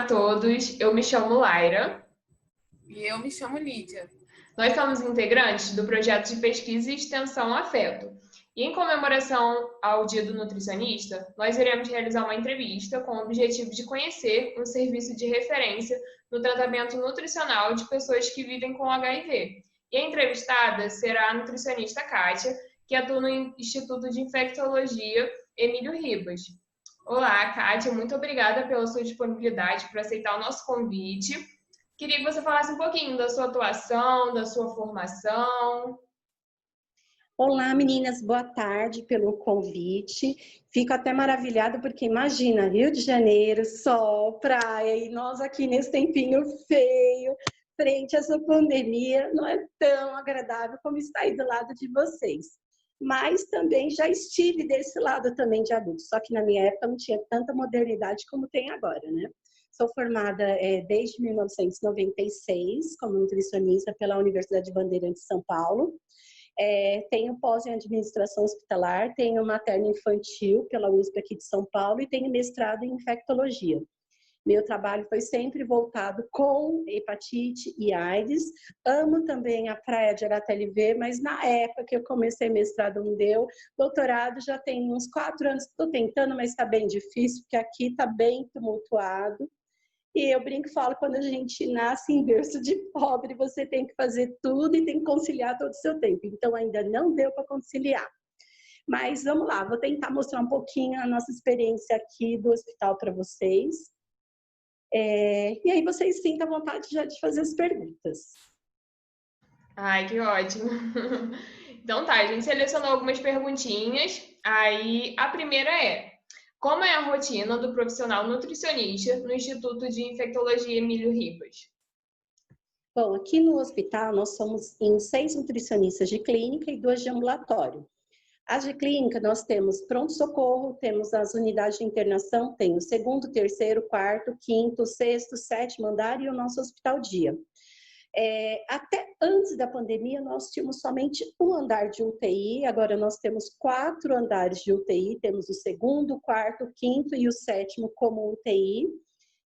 todos, eu me chamo Laira. E eu me chamo Lídia. Nós somos integrantes do projeto de pesquisa e extensão Afeto. E em comemoração ao Dia do Nutricionista, nós iremos realizar uma entrevista com o objetivo de conhecer um serviço de referência no tratamento nutricional de pessoas que vivem com HIV. E a entrevistada será a nutricionista Kátia, que atua no Instituto de Infectologia Emílio Ribas. Olá, Kátia, muito obrigada pela sua disponibilidade para aceitar o nosso convite. Queria que você falasse um pouquinho da sua atuação, da sua formação. Olá, meninas, boa tarde pelo convite. Fico até maravilhada porque imagina, Rio de Janeiro, sol, praia, e nós aqui nesse tempinho feio, frente a essa pandemia, não é tão agradável como está aí do lado de vocês. Mas também já estive desse lado também de adultos, só que na minha época não tinha tanta modernidade como tem agora, né? Sou formada desde 1996 como nutricionista pela Universidade Bandeirantes de São Paulo. Tenho pós em administração hospitalar, tenho materno infantil pela USP aqui de São Paulo e tenho mestrado em infectologia. Meu trabalho foi sempre voltado com hepatite e AIDS. Amo também a praia de HTLV, mas na época que eu comecei mestrado não deu. Doutorado já tem uns 4 anos que estou tentando, mas está bem difícil, porque aqui está bem tumultuado. E eu brinco e falo, quando a gente nasce em berço de pobre, você tem que fazer tudo e tem que conciliar todo o seu tempo. Então, ainda não deu para conciliar. Mas vamos lá, vou tentar mostrar um pouquinho a nossa experiência aqui do hospital para vocês. E aí vocês sintam a vontade já de fazer as perguntas. Ai, que ótimo. Então tá, a gente selecionou algumas perguntinhas. Aí a primeira é: como é a rotina do profissional nutricionista no Instituto de Infectologia Emílio Ribas? Bom, aqui no hospital nós somos em 6 nutricionistas de clínica e 2 de ambulatório. As de clínica nós temos pronto-socorro, temos as unidades de internação, tem o 2º, 3º, 4º, 5º, 6º, 7º andar e o nosso hospital dia. Até antes da pandemia, nós tínhamos somente um andar de UTI, agora nós temos 4 andares de UTI, temos o 2º, o 4º, o 5º e o 7º como UTI,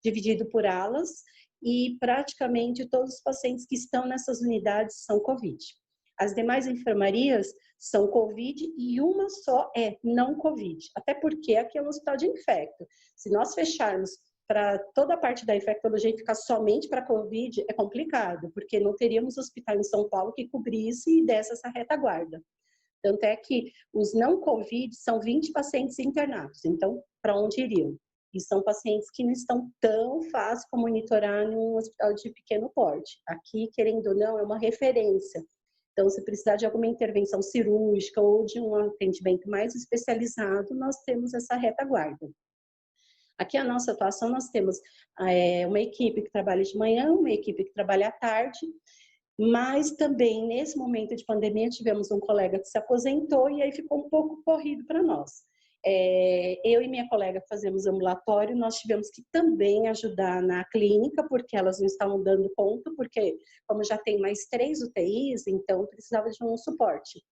dividido por alas, e praticamente todos os pacientes que estão nessas unidades são Covid. As demais enfermarias são Covid e uma só é não Covid, até porque aqui é um hospital de infecto. Se nós fecharmos para toda a parte da infectologia e ficar somente para Covid, é complicado, porque não teríamos hospital em São Paulo que cobrisse e desse essa retaguarda. Tanto é que os não Covid são 20 pacientes internados, então, para onde iriam? E são pacientes que não estão tão fácil para monitorar em um hospital de pequeno porte. Aqui, querendo ou não, é uma referência. Então, se precisar de alguma intervenção cirúrgica ou de um atendimento mais especializado, nós temos essa retaguarda. Aqui a nossa atuação, nós temos uma equipe que trabalha de manhã, uma equipe que trabalha à tarde, mas também nesse momento de pandemia tivemos um colega que se aposentou e aí ficou um pouco corrido para nós. Eu e minha colega fazemos ambulatório, nós tivemos que também ajudar na clínica, porque elas não estavam dando conta, porque como já tem mais 3 UTIs, então precisava de um suporte.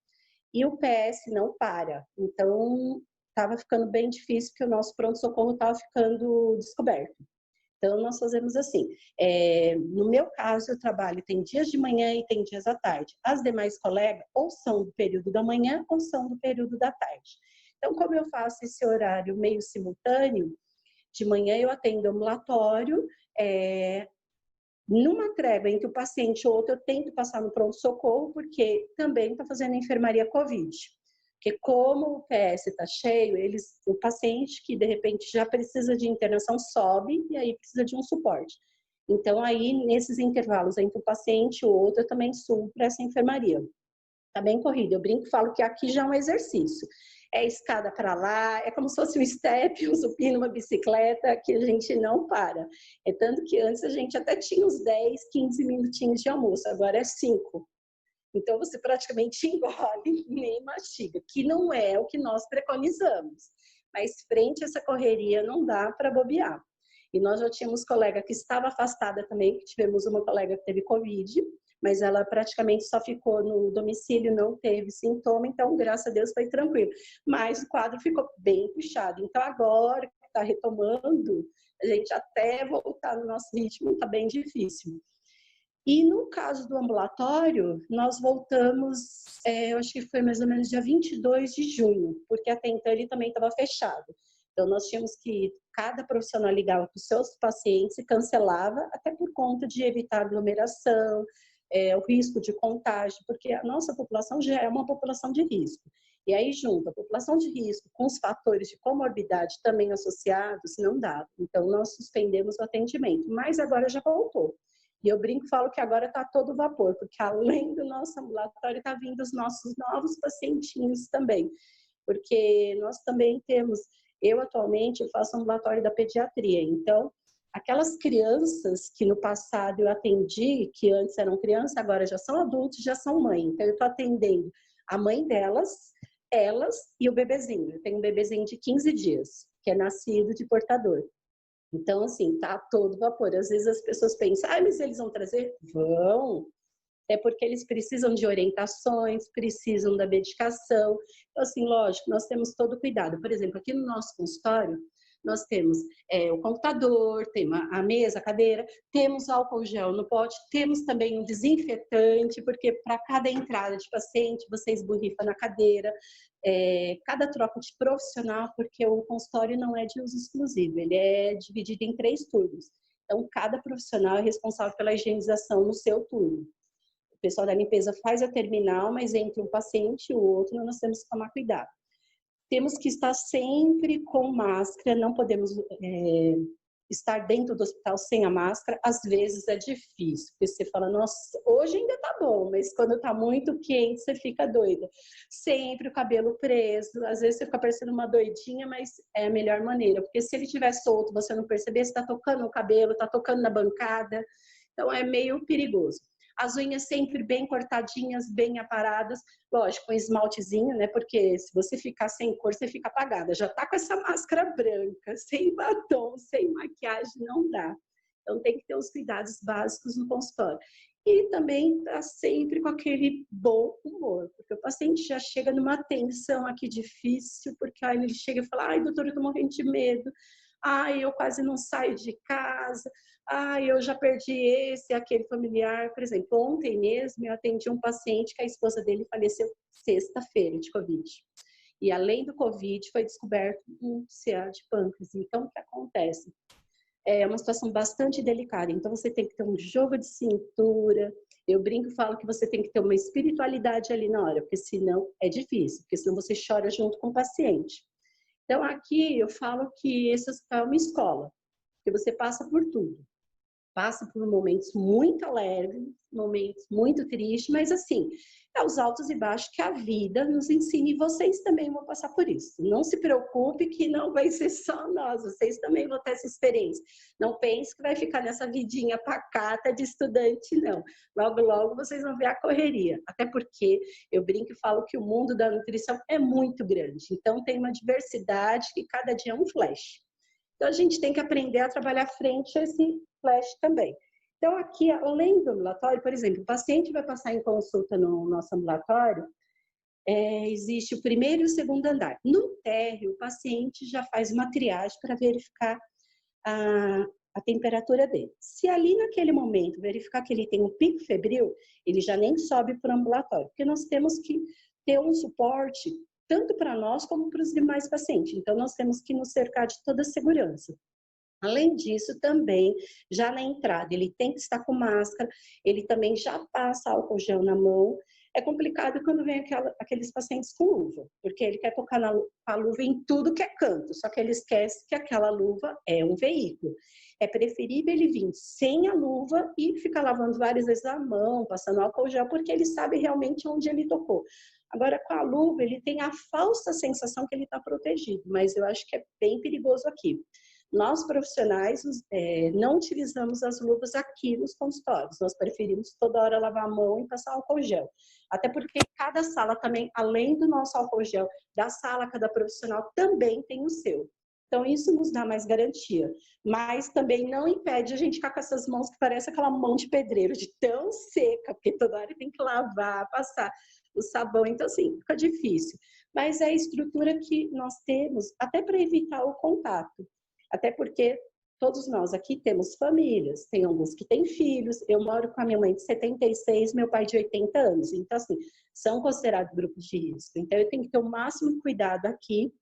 E o PS não para, então estava ficando bem difícil, porque o nosso pronto-socorro estava ficando descoberto. Então, nós fazemos assim, no meu caso, eu trabalho, tem dias de manhã e tem dias à tarde. As demais colegas, ou são do período da manhã, ou são do período da tarde. Então, como eu faço esse horário meio simultâneo, de manhã eu atendo ambulatório, numa trégua entre o paciente e outro, eu tento passar no pronto-socorro, porque também estou fazendo enfermaria Covid. Porque como o PS está cheio, o paciente que de repente já precisa de internação sobe e aí precisa de um suporte. Então, aí, nesses intervalos entre o paciente e o outro, eu também subo para essa enfermaria. Tá bem corrido. Eu brinco e falo que aqui já é um exercício. É escada para lá, é como se fosse um step, um supino, uma bicicleta, que a gente não para. É tanto que antes a gente até tinha uns 10, 15 minutinhos de almoço, agora é 5. Então, você praticamente engole, nem mastiga, que não é o que nós preconizamos. Mas, frente a essa correria, não dá para bobear. E nós já tínhamos colega que estava afastada também, que tivemos uma colega que teve Covid, mas ela praticamente só ficou no domicílio, não teve sintoma, então, graças a Deus, foi tranquilo. Mas o quadro ficou bem puxado. Então, agora que está retomando, A gente até voltar no nosso ritmo está bem difícil. E no caso do ambulatório, nós voltamos, eu acho que foi mais ou menos dia 22 de junho, porque até então ele também estava fechado. Então, nós tínhamos que, cada profissional ligava para os seus pacientes e cancelava, até por conta de evitar aglomeração, o risco de contágio, porque a nossa população já é uma população de risco. E aí, junto a população de risco com os fatores de comorbidade também associados, não dá. Então, nós suspendemos o atendimento, mas agora já voltou. E eu brinco e falo que agora está todo vapor, porque além do nosso ambulatório, está vindo os nossos novos pacientinhos também. Porque nós também temos, eu atualmente eu faço ambulatório da pediatria, então aquelas crianças que no passado eu atendi, que antes eram crianças, agora já são adultos, já são mãe. Então eu estou atendendo a mãe delas, elas e o bebezinho. Eu tenho um bebezinho de 15 dias, que é nascido de portador. Então, assim, tá a todo vapor. Às vezes as pessoas pensam, mas eles vão trazer? Vão. É porque eles precisam de orientações, precisam da medicação. Então, assim, lógico, nós temos todo o cuidado. Por exemplo, aqui no nosso consultório, nós temos o computador, temos a mesa, a cadeira, temos álcool gel no pote, temos também um desinfetante, porque para cada entrada de paciente, você esborrifa na cadeira, cada troca de profissional, porque o consultório não é de uso exclusivo, ele é dividido em 3 turnos. Então, cada profissional é responsável pela higienização no seu turno. O pessoal da limpeza faz a terminal, mas entre um paciente e o outro, nós temos que tomar cuidado. Temos que estar sempre com máscara, não podemos estar dentro do hospital sem a máscara. Às vezes é difícil, porque você fala, nossa, hoje ainda tá bom, mas quando tá muito quente, você fica doida. Sempre o cabelo preso, às vezes você fica parecendo uma doidinha, mas é a melhor maneira, porque se ele estiver solto, você não perceber, você tá tocando no cabelo, tá tocando na bancada, então é meio perigoso. As unhas sempre bem cortadinhas, bem aparadas, lógico, com esmaltezinho, né? Porque se você ficar sem cor, você fica apagada. Já tá com essa máscara branca, sem batom, sem maquiagem, não dá. Então tem que ter os cuidados básicos no consultório. E também tá sempre com aquele bom humor, porque o paciente já chega numa tensão aqui difícil, porque aí ele chega e fala, ai, doutor, eu tô morrendo de medo. Ai, eu quase não saio de casa. Ai, eu já perdi esse, aquele familiar. Por exemplo, ontem mesmo eu atendi um paciente que a esposa dele faleceu sexta-feira de Covid. E além do Covid, foi descoberto um CA de pâncreas. Então, o que acontece? É uma situação bastante delicada. Então, você tem que ter um jogo de cintura. Eu brinco e falo que você tem que ter uma espiritualidade ali na hora, porque senão é difícil, porque senão você chora junto com o paciente. Então, aqui eu falo que esse hospital é uma escola, porque você passa por tudo. Passa por momentos muito alegres, momentos muito tristes, mas assim, é os altos e baixos que a vida nos ensina e vocês também vão passar por isso. Não se preocupe que não vai ser só nós, vocês também vão ter essa experiência. Não pense que vai ficar nessa vidinha pacata de estudante, não. Logo, logo vocês vão ver a correria. Até porque eu brinco e falo que o mundo da nutrição é muito grande. Então tem uma diversidade que cada dia é um flash. Então, a gente tem que aprender a trabalhar frente a esse flash também. Então, aqui, além do ambulatório, por exemplo, o paciente vai passar em consulta no nosso ambulatório, existe o primeiro e o segundo andar. No térreo, o paciente já faz uma triagem para verificar a temperatura dele. Se ali naquele momento verificar que ele tem um pico febril, ele já nem sobe para o ambulatório, porque nós temos que ter um suporte tanto para nós como para os demais pacientes. Então, nós temos que nos cercar de toda a segurança. Além disso, também, já na entrada, ele tem que estar com máscara, ele também já passa álcool gel na mão. É complicado quando vem aqueles pacientes com luva, porque ele quer tocar a luva em tudo que é canto, só que ele esquece que aquela luva é um veículo. É preferível ele vir sem a luva e ficar lavando várias vezes a mão, passando álcool gel, porque ele sabe realmente onde ele tocou. Agora, com a luva, ele tem a falsa sensação que ele está protegido, mas eu acho que é bem perigoso aqui. Nós, profissionais, não utilizamos as luvas aqui nos consultórios. Nós preferimos toda hora lavar a mão e passar álcool gel. Até porque cada sala também, além do nosso álcool gel, da sala, cada profissional também tem o seu. Então, isso nos dá mais garantia. Mas também não impede a gente ficar com essas mãos que parece aquela mão de pedreiro, de tão seca, porque toda hora tem que lavar, passar o sabão. Então, assim, fica difícil. Mas é a estrutura que nós temos, até para evitar o contato. Até porque todos nós aqui temos famílias, tem alguns que têm filhos, eu moro com a minha mãe de 76, meu pai de 80 anos, então assim, são considerados grupos de risco. Então eu tenho que ter o máximo de cuidado aqui,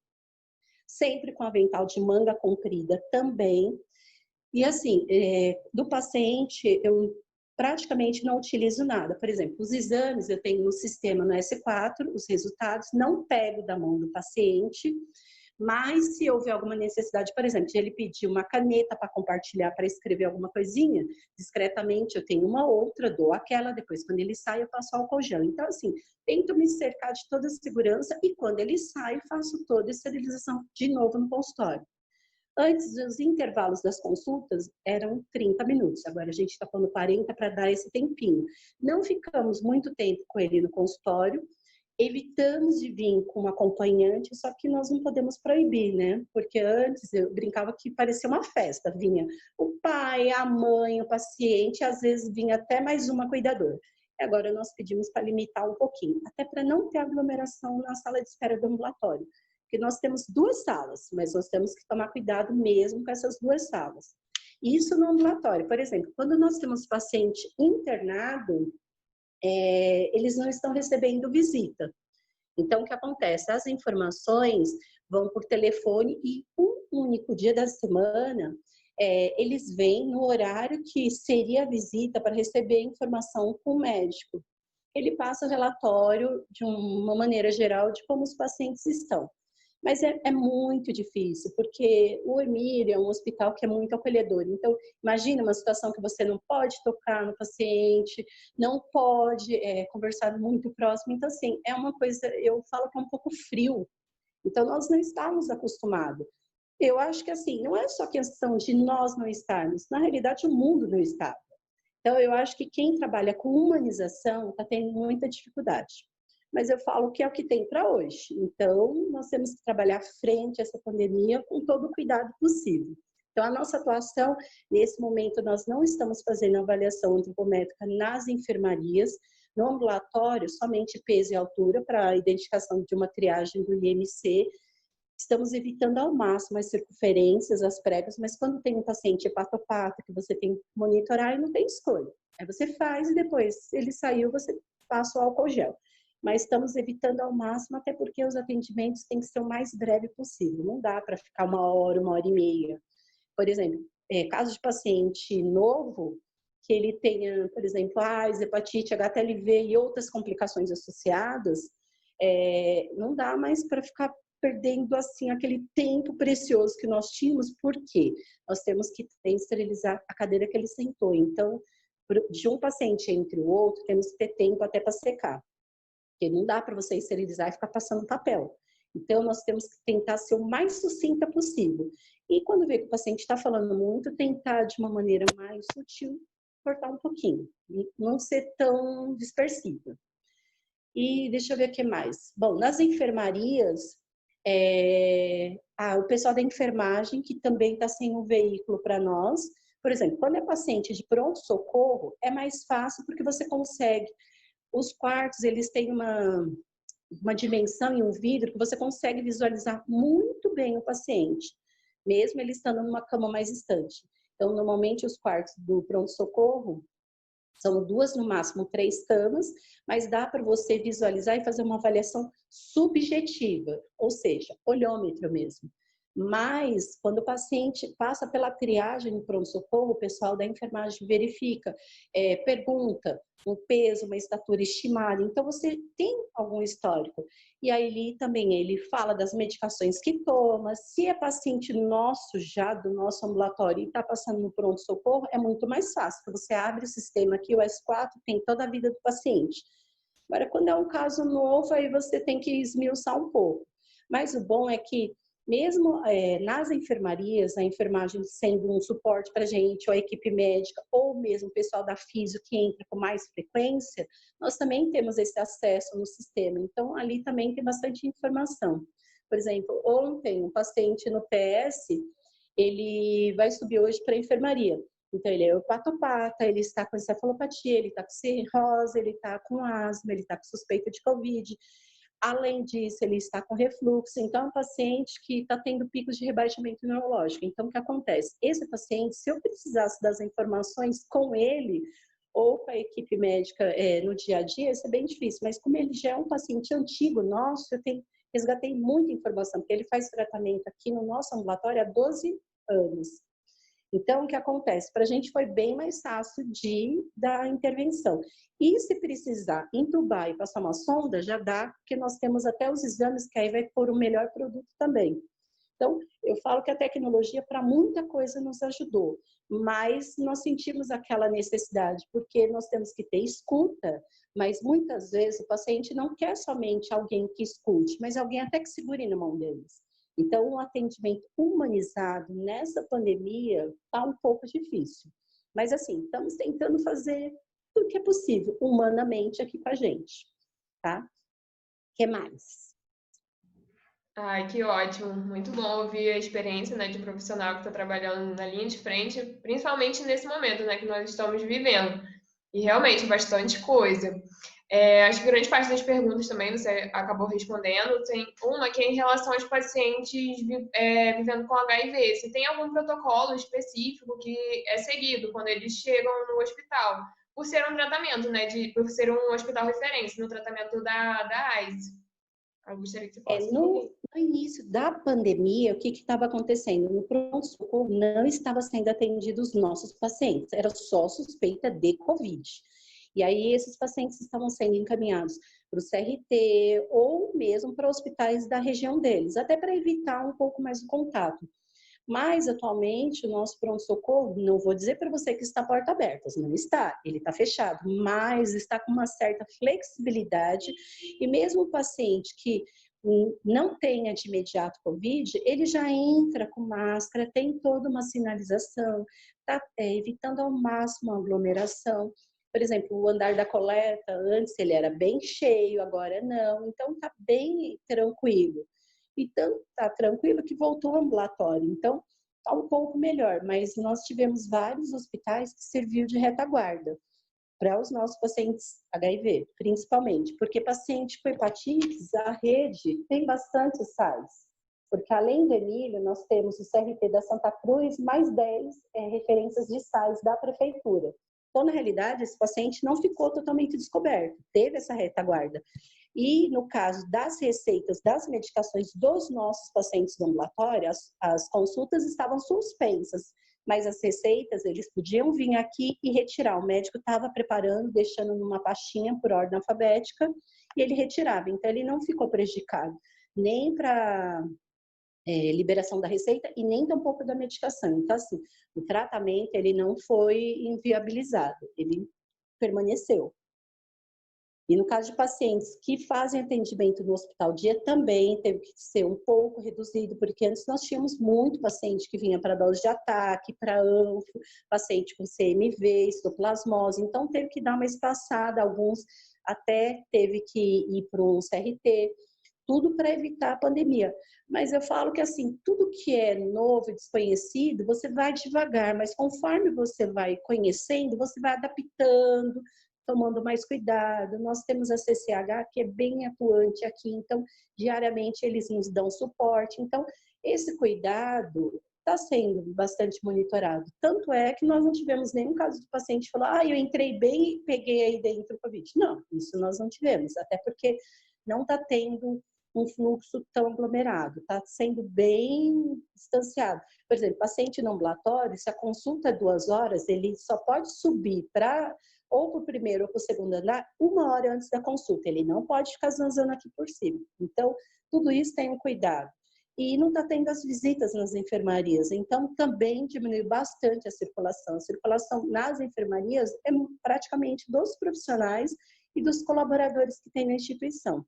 sempre com avental de manga comprida também. E assim, do paciente, eu praticamente não utilizo nada. Por exemplo, os exames eu tenho no sistema no S4, os resultados, não pego da mão do paciente, mas se houver alguma necessidade, por exemplo, de ele pedir uma caneta para compartilhar, para escrever alguma coisinha, discretamente eu tenho uma outra, dou aquela, depois quando ele sai eu passo álcool gel. Então assim, tento me cercar de toda a segurança e quando ele sai faço toda a esterilização de novo no consultório. Antes, os intervalos das consultas eram 30 minutos, agora a gente está falando 40 para dar esse tempinho. Não ficamos muito tempo com ele no consultório, evitamos de vir com um acompanhante, só que nós não podemos proibir, né? Porque antes eu brincava que parecia uma festa, vinha o pai, a mãe, o paciente, às vezes vinha até mais uma cuidadora. Agora nós pedimos para limitar um pouquinho, até para não ter aglomeração na sala de espera do ambulatório. Porque nós temos 2 salas, mas nós temos que tomar cuidado mesmo com essas 2 salas. Isso no ambulatório. Por exemplo, quando nós temos paciente internado, eles não estão recebendo visita. Então, o que acontece? As informações vão por telefone e um único dia da semana, eles vêm no horário que seria a visita para receber informação com o médico. Ele passa o relatório de uma maneira geral de como os pacientes estão. Mas é muito difícil, porque o Emílio é um hospital que é muito acolhedor. Então, imagina uma situação que você não pode tocar no paciente, não pode conversar muito próximo. Então, assim, é uma coisa, eu falo que é um pouco frio. Então, nós não estamos acostumados. Eu acho que, assim, não é só questão de nós não estarmos. Na realidade, o mundo não está. Então, eu acho que quem trabalha com humanização está tendo muita dificuldade. Mas eu falo que é o que tem para hoje. Então, nós temos que trabalhar frente a essa pandemia com todo o cuidado possível. Então, a nossa atuação, nesse momento, nós não estamos fazendo avaliação antropométrica nas enfermarias, no ambulatório, somente peso e altura para a identificação de uma triagem do IMC. Estamos evitando ao máximo as circunferências, as prévias, mas quando tem um paciente hepatopata que você tem que monitorar, e não tem escolha. Aí você faz e depois ele saiu, você passa o álcool gel. Mas estamos evitando ao máximo, até porque os atendimentos têm que ser o mais breve possível. Não dá para ficar 1 hora e meia. Por exemplo, caso de paciente novo, que ele tenha, por exemplo, AIDS, hepatite, HTLV e outras complicações associadas, não dá mais para ficar perdendo assim aquele tempo precioso que nós tínhamos, porque nós temos que esterilizar a cadeira que ele sentou. Então, de um paciente entre o outro, temos que ter tempo até para secar. Porque não dá para você esterilizar e ficar passando papel. Então, nós temos que tentar ser o mais sucinta possível. E quando vê que o paciente está falando muito, tentar de uma maneira mais sutil, cortar um pouquinho. E não ser tão dispersiva. E deixa eu ver o que mais. Bom, nas enfermarias, o pessoal da enfermagem, que também está sem um veículo para nós. Por exemplo, quando é paciente de pronto-socorro, é mais fácil porque você consegue. Os quartos, eles têm uma dimensão e um vidro que você consegue visualizar muito bem o paciente, mesmo ele estando numa cama mais distante. Então, normalmente, os quartos do pronto-socorro são 2, no máximo 3 camas, mas dá para você visualizar e fazer uma avaliação subjetiva, ou seja, olhômetro mesmo. Mas, quando o paciente passa pela triagem no pronto-socorro, o pessoal da enfermagem verifica, pergunta um peso, uma estatura estimada. Então, você tem algum histórico. E aí, ele também ele fala das medicações que toma. Se é paciente nosso, já do nosso ambulatório, e está passando no pronto-socorro, é muito mais fácil. Porque você abre o sistema aqui, o S4, tem toda a vida do paciente. Agora, quando é um caso novo, aí você tem que esmiuçar um pouco. Mas o bom é que, mesmo nas enfermarias, a enfermagem sendo um suporte para a gente, ou a equipe médica, ou mesmo o pessoal da físio que entra com mais frequência, nós também temos esse acesso no sistema. Então, ali também tem bastante informação. Por exemplo, ontem, um paciente no PS, ele vai subir hoje para a enfermaria. Então, ele é hepatopata, ele está com encefalopatia, ele está com cirrose, ele está com asma, ele está com suspeita de Covid. Além disso, ele está com refluxo, então é um paciente que está tendo picos de rebaixamento neurológico. Então, o que acontece? Esse paciente, se eu precisasse das informações com ele ou com a equipe médica no dia a dia, isso é bem difícil. Mas como ele já é um paciente antigo nosso, resgatei muita informação, porque ele faz tratamento aqui no nosso ambulatório há 12 anos. Então, o que acontece? Para a gente foi bem mais fácil da intervenção. E se precisar entubar e passar uma sonda, já dá, porque nós temos até os exames que aí vai pôr o melhor produto também. Então, eu falo que a tecnologia para muita coisa nos ajudou, mas nós sentimos aquela necessidade, porque nós temos que ter escuta, mas muitas vezes o paciente não quer somente alguém que escute, mas alguém até que segure na mão deles. Então, um atendimento humanizado nessa pandemia está um pouco difícil. Mas, assim, estamos tentando fazer tudo que é possível, humanamente, aqui com a gente, tá? O que mais? Ai, que ótimo. Muito bom ouvir a experiência, né, de um profissional que está trabalhando na linha de frente, principalmente nesse momento, né, que nós estamos vivendo. E realmente, bastante coisa. Acho que grande parte das perguntas também você acabou respondendo. Tem uma que é em relação aos pacientes vivendo com HIV. Se tem algum protocolo específico que é seguido quando eles chegam no hospital, por ser um tratamento, né, por ser um hospital referência no tratamento da AIDS. Eu gostaria que você falasse um pouquinho. No início da pandemia, o que estava acontecendo? No pronto-socorro não estava sendo atendidos os nossos pacientes, era só suspeita de Covid. E aí esses pacientes estavam sendo encaminhados para o CRT ou mesmo para hospitais da região deles, até para evitar um pouco mais o contato. Mas, atualmente, o nosso pronto-socorro, não vou dizer para você que está porta aberta, não está, ele está fechado, mas está com uma certa flexibilidade e mesmo o paciente que não tenha de imediato Covid, ele já entra com máscara, tem toda uma sinalização, está evitando ao máximo a aglomeração. Por exemplo, o andar da coleta, antes ele era bem cheio, agora não, então está bem tranquilo. Então, está tranquilo que voltou ao ambulatório. Então, está um pouco melhor, mas nós tivemos vários hospitais que serviu de retaguarda para os nossos pacientes HIV, principalmente, porque paciente com hepatites, a rede tem bastante sais, porque além do Emílio, nós temos o CRT da Santa Cruz, mais 10 referências de sais da prefeitura. Então, na realidade, esse paciente não ficou totalmente descoberto, teve essa retaguarda. E no caso das receitas das medicações dos nossos pacientes do ambulatório, as consultas estavam suspensas, mas as receitas eles podiam vir aqui e retirar. O médico estava preparando, deixando numa pastinha por ordem alfabética e ele retirava. Então ele não ficou prejudicado nem para liberação da receita e nem tampouco da medicação. Então assim, o tratamento ele não foi inviabilizado, ele permaneceu. E no caso de pacientes que fazem atendimento no hospital dia também teve que ser um pouco reduzido, porque antes nós tínhamos muito paciente que vinha para dose de ataque, para ANFO, paciente com CMV, histoplasmose, então teve que dar uma espaçada, alguns até teve que ir para um CRT, tudo para evitar a pandemia. Mas eu falo que assim, tudo que é novo e desconhecido, você vai devagar, mas conforme você vai conhecendo, você vai adaptando, tomando mais cuidado. Nós temos a CCH, que é bem atuante aqui, então, diariamente eles nos dão suporte. Então, esse cuidado está sendo bastante monitorado. Tanto é que nós não tivemos nenhum caso de paciente falar, eu entrei bem e peguei aí dentro o Covid. Não, isso nós não tivemos, até porque não está tendo um fluxo tão aglomerado, está sendo bem distanciado. Por exemplo, paciente no ambulatório, se a consulta é 2 horas, ele só pode subir para ou para o primeiro ou para o segundo andar 1 hora antes da consulta. Ele não pode ficar zanzando aqui por cima. Então, tudo isso tem um cuidado. E não está tendo as visitas nas enfermarias. Então, também diminuiu bastante a circulação. A circulação nas enfermarias é praticamente dos profissionais e dos colaboradores que tem na instituição.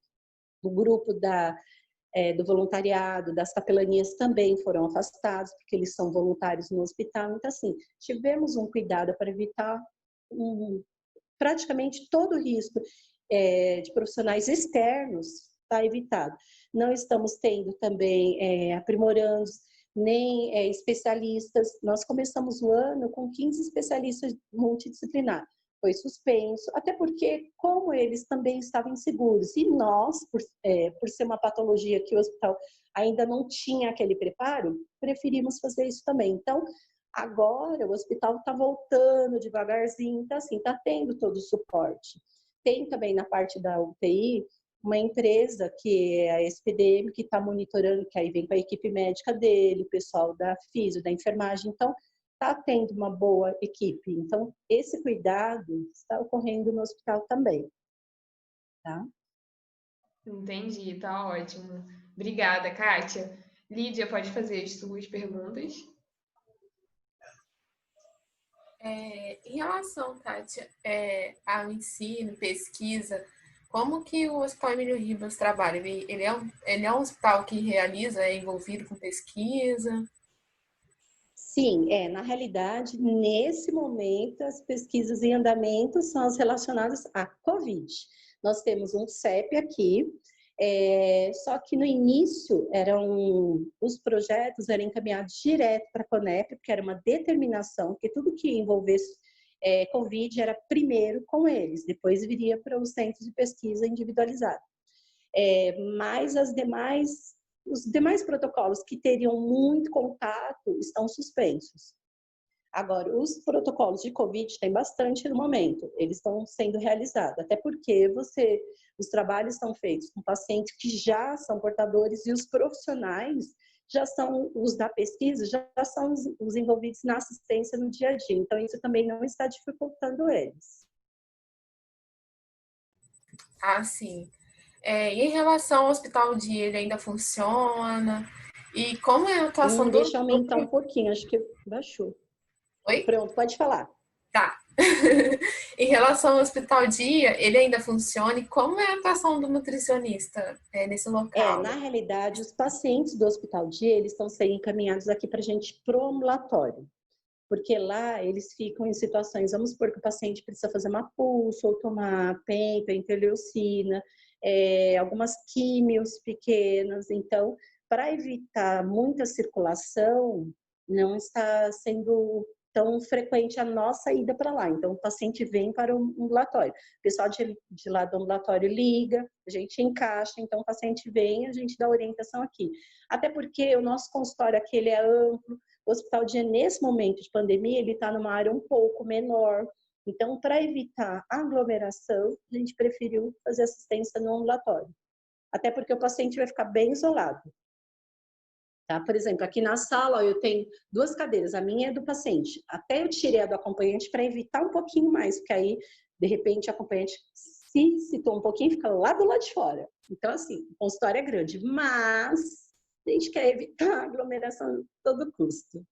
O grupo do voluntariado, das capelanias também foram afastados, porque eles são voluntários no hospital. Então, assim, tivemos um cuidado para evitar praticamente todo o risco de profissionais externos está evitado. Não estamos tendo também aprimorandos, nem especialistas. Nós começamos o ano com 15 especialistas multidisciplinares. foi suspenso, até porque, como eles também estavam inseguros, e nós, por ser uma patologia que o hospital ainda não tinha aquele preparo, preferimos fazer isso também. Então, agora o hospital está voltando devagarzinho, então, assim, está tendo todo o suporte. Tem também na parte da UTI, uma empresa que é a SPDM, que está monitorando, que aí vem com a equipe médica dele, o pessoal da físio, da enfermagem, então, está tendo uma boa equipe. Então, esse cuidado está ocorrendo no hospital também, tá? Entendi, tá ótimo. Obrigada, Kátia. Lídia, pode fazer as suas perguntas? Em relação, Kátia, ao ensino, pesquisa, como que o Hospital Emílio Ribas trabalha? Ele é um hospital que realiza, é envolvido com pesquisa? Sim, na realidade, nesse momento, as pesquisas em andamento são as relacionadas à Covid. Nós temos um CEP aqui, só que no início os projetos eram encaminhados direto para a Conep, porque era uma determinação que tudo que envolvesse Covid era primeiro com eles, depois viria para os centros de pesquisa individualizado. Mas os demais protocolos que teriam muito contato estão suspensos. Agora, os protocolos de Covid têm bastante no momento, eles estão sendo realizados, até porque os trabalhos estão feitos com pacientes que já são portadores e os profissionais já são, os da pesquisa, já são os envolvidos na assistência no dia a dia, então isso também não está dificultando eles. Ah, sim. E em relação ao hospital dia, ele ainda funciona? E como é a atuação Deixa eu aumentar um pouquinho, acho que baixou. Oi? Pronto, pode falar. Tá. Em relação ao hospital dia, ele ainda funciona? E como é a atuação do nutricionista nesse local? Na realidade, os pacientes do hospital dia, eles estão sendo encaminhados aqui para a gente pro ambulatório. Porque lá eles ficam em situações, vamos supor que o paciente precisa fazer uma pulso, ou tomar penta, interleucina, algumas químios pequenas. Então, para evitar muita circulação, não está sendo tão frequente a nossa ida para lá. Então, o paciente vem para o ambulatório. O pessoal de lá do ambulatório liga, a gente encaixa, então o paciente vem, a gente dá orientação aqui. Até porque o nosso consultório aqui ele é amplo, o hospital dia, nesse momento de pandemia, ele está numa área um pouco menor. Então, para evitar aglomeração, a gente preferiu fazer assistência no ambulatório. Até porque o paciente vai ficar bem isolado. Tá? Por exemplo, aqui na sala eu tenho 2 cadeiras, a minha é do paciente. Até eu tirei a do acompanhante para evitar um pouquinho mais, porque aí, de repente, o acompanhante se citou um pouquinho, fica lá do lado de fora. Então, assim, o consultório é grande, mas a gente quer evitar aglomeração a todo custo.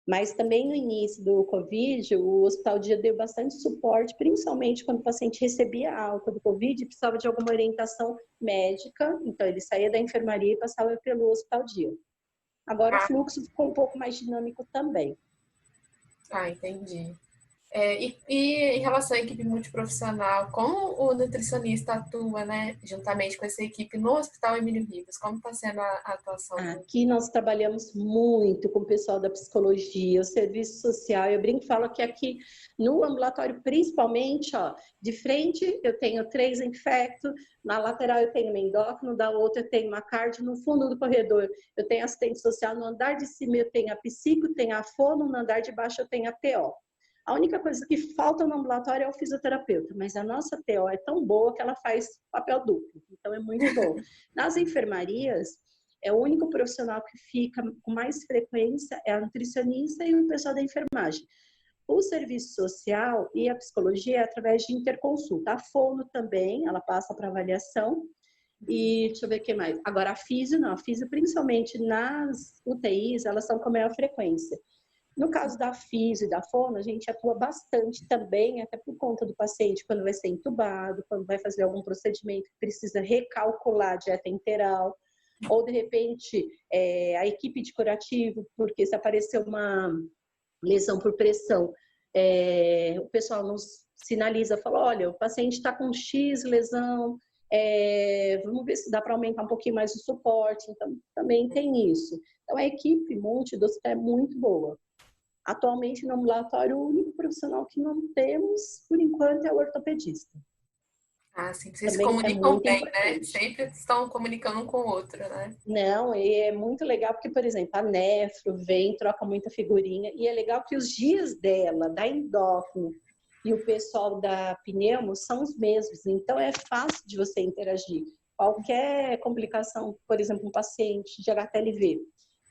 Mas também no início do Covid, o Hospital Dia deu bastante suporte, principalmente quando o paciente recebia alta do Covid e precisava de alguma orientação médica. Então, ele saía da enfermaria e passava pelo Hospital Dia. Agora, o fluxo ficou um pouco mais dinâmico também. Entendi. E em relação à equipe multiprofissional, como o nutricionista atua, né, juntamente com essa equipe no Hospital Emílio Ribas? Como está sendo a atuação? Aqui nós trabalhamos muito com o pessoal da psicologia, o serviço social. Eu brinco e falo que aqui no ambulatório, principalmente, de frente eu tenho 3 infectos, na lateral eu tenho uma endócrino, da outra eu tenho uma cardio, no fundo do corredor eu tenho assistente social, no andar de cima eu tenho a psico, tenho a fono, no andar de baixo eu tenho a TO. A única coisa que falta no ambulatório é o fisioterapeuta, mas a nossa TO é tão boa que ela faz papel duplo, então é muito bom. Nas enfermarias, o único profissional que fica com mais frequência é a nutricionista e o pessoal da enfermagem. O serviço social e a psicologia é através de interconsulta. A fono também, ela passa para avaliação. E deixa eu ver o que mais. Agora, a físio não. A físio, principalmente nas UTIs, elas são com maior frequência. No caso da físio e da fono, a gente atua bastante também, até por conta do paciente, quando vai ser entubado, quando vai fazer algum procedimento que precisa recalcular a dieta enteral, ou de repente a equipe de curativo, porque se aparecer uma lesão por pressão, o pessoal nos sinaliza, fala, olha, o paciente está com X lesão, vamos ver se dá para aumentar um pouquinho mais o suporte, então também tem isso. Então a equipe multi do hospital é muito boa. Atualmente, no ambulatório, o único profissional que não temos, por enquanto, é o ortopedista. Ah, sim. Vocês se Também é comunicam muito bem, né? importante. Sempre estão comunicando um com o outro, né? Não, e é muito legal porque, por exemplo, a Nefro vem, troca muita figurinha, e é legal que os dias dela, da endócrino e o pessoal da pneumo são os mesmos, então é fácil de você interagir. Qualquer complicação, por exemplo, um paciente de HTLV,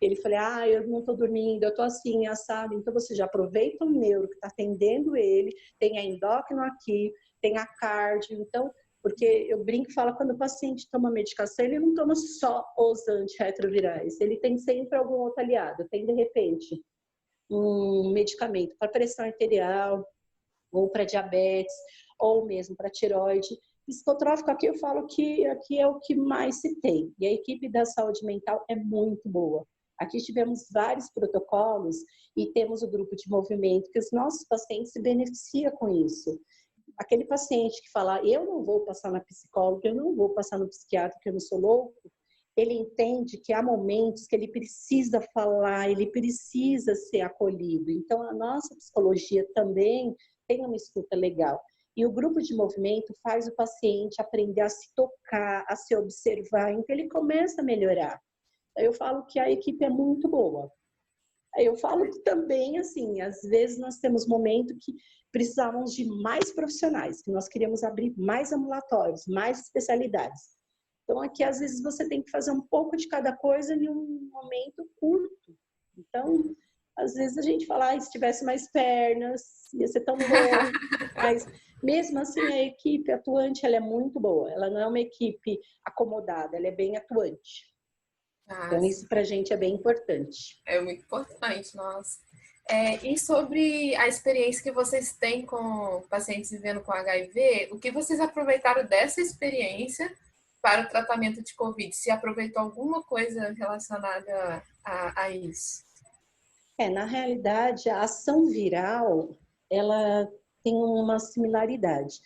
ele fala, eu não estou dormindo, eu estou assim, assado, então você já aproveita o neuro que está atendendo ele, tem a endócrino aqui, tem a cardio, então, porque eu brinco e falo, quando o paciente toma medicação, ele não toma só os antirretrovirais, ele tem sempre algum outro aliado, tem de repente um medicamento para pressão arterial, ou para diabetes, ou mesmo para tireoide. Psicotrófico, aqui eu falo que aqui é o que mais se tem. E a equipe da saúde mental é muito boa. Aqui tivemos vários protocolos e temos o grupo de movimento que os nossos pacientes se beneficiam com isso. Aquele paciente que fala, eu não vou passar na psicóloga, eu não vou passar no psiquiatra, porque eu não sou louco, ele entende que há momentos que ele precisa falar, ele precisa ser acolhido. Então, a nossa psicologia também tem uma escuta legal. E o grupo de movimento faz o paciente aprender a se tocar, a se observar, então ele começa a melhorar. Eu falo que a equipe é muito boa. Eu falo também, assim, às vezes nós temos momentos que precisávamos de mais profissionais, que nós queríamos abrir mais ambulatórios, mais especialidades. Então, aqui, às vezes, você tem que fazer um pouco de cada coisa em um momento curto. Então, às vezes a gente fala, se tivesse mais pernas, ia ser tão bom. Mas, mesmo assim, a equipe atuante, ela é muito boa. Ela não é uma equipe acomodada, ela é bem atuante. Então, isso pra gente é bem importante. É muito importante, nossa. E sobre a experiência que vocês têm com pacientes vivendo com HIV, o que vocês aproveitaram dessa experiência para o tratamento de Covid? Se aproveitou alguma coisa relacionada a isso? Na realidade, a ação viral, ela tem uma similaridade.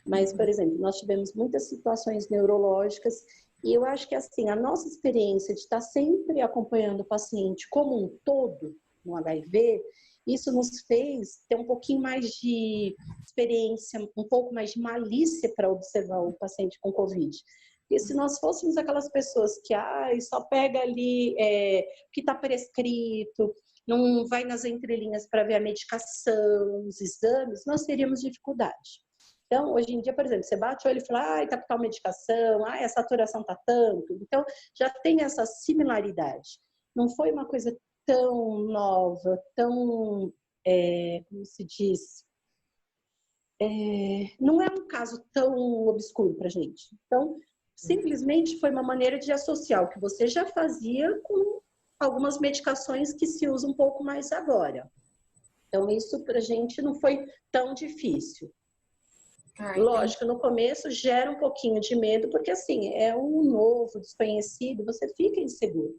Mas, por exemplo, nós tivemos muitas situações neurológicas e eu acho que, assim, a nossa experiência de estar sempre acompanhando o paciente como um todo no HIV, isso nos fez ter um pouquinho mais de experiência, um pouco mais de malícia para observar o paciente com Covid. Porque se nós fôssemos aquelas pessoas que só pega ali o que está prescrito, não vai nas entrelinhas para ver a medicação, os exames, nós teríamos dificuldade. Então, hoje em dia, por exemplo, você bate o olho e fala, tá com tal medicação, a saturação tá tanto. Então, já tem essa similaridade. Não foi uma coisa tão nova, tão, como se diz, não é um caso tão obscuro para a gente. Então, simplesmente foi uma maneira de associar o que você já fazia com algumas medicações que se usam um pouco mais agora. Então, isso para a gente não foi tão difícil. Lógico, no começo gera um pouquinho de medo, porque assim, é um novo, desconhecido, você fica inseguro.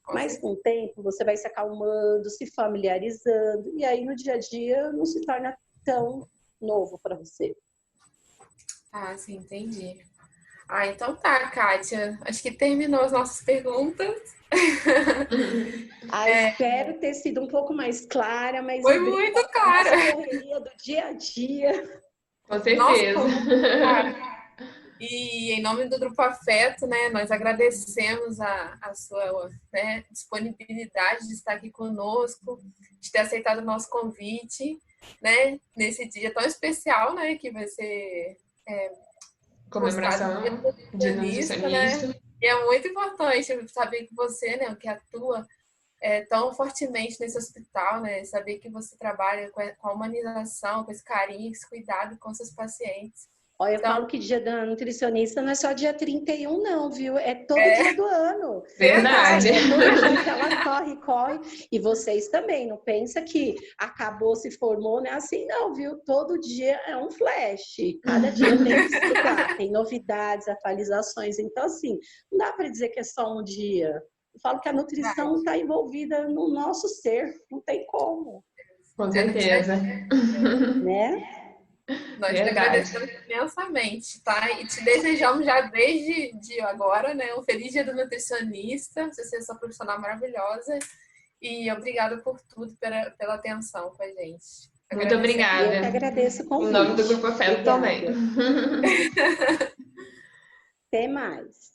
Mas com o tempo você vai se acalmando, se familiarizando, e aí no dia a dia não se torna tão novo para você. Sim, entendi. Então tá, Kátia. Acho que terminou as nossas perguntas. Espero ter sido um pouco mais clara, mas foi muito clara. A correria do dia a dia. Com certeza. Nossa, e em nome do Grupo Afeto, né, nós agradecemos a sua disponibilidade de estar aqui conosco, de ter aceitado o nosso convite, né, nesse dia tão especial, né, que vai ser comemoração de nutricionista. Né? E é muito importante saber que você, né, que atua tão fortemente nesse hospital, né, saber que você trabalha com a humanização, com esse carinho, esse cuidado com seus pacientes. Olha, eu falo que dia da nutricionista não é só dia 31, não, viu? É todo dia do ano. Verdade. Todo dia que ela corre. E vocês também, não pensa que acabou, se formou, não é assim, não, viu? Todo dia é um flash. Cada dia tem que estudar, tem novidades, atualizações. Então, assim, não dá para dizer que é só um dia. Eu falo que a nutrição está envolvida no nosso ser, não tem como. Com certeza. Né? Nós te agradecemos imensamente, tá? E te desejamos já desde agora, né? Um feliz dia do nutricionista, você ser essa profissional maravilhosa. E obrigada por tudo, pela atenção com a gente. Muito obrigada. Eu que agradeço o convite. Em nome do Grupo Afeto também. Até mais.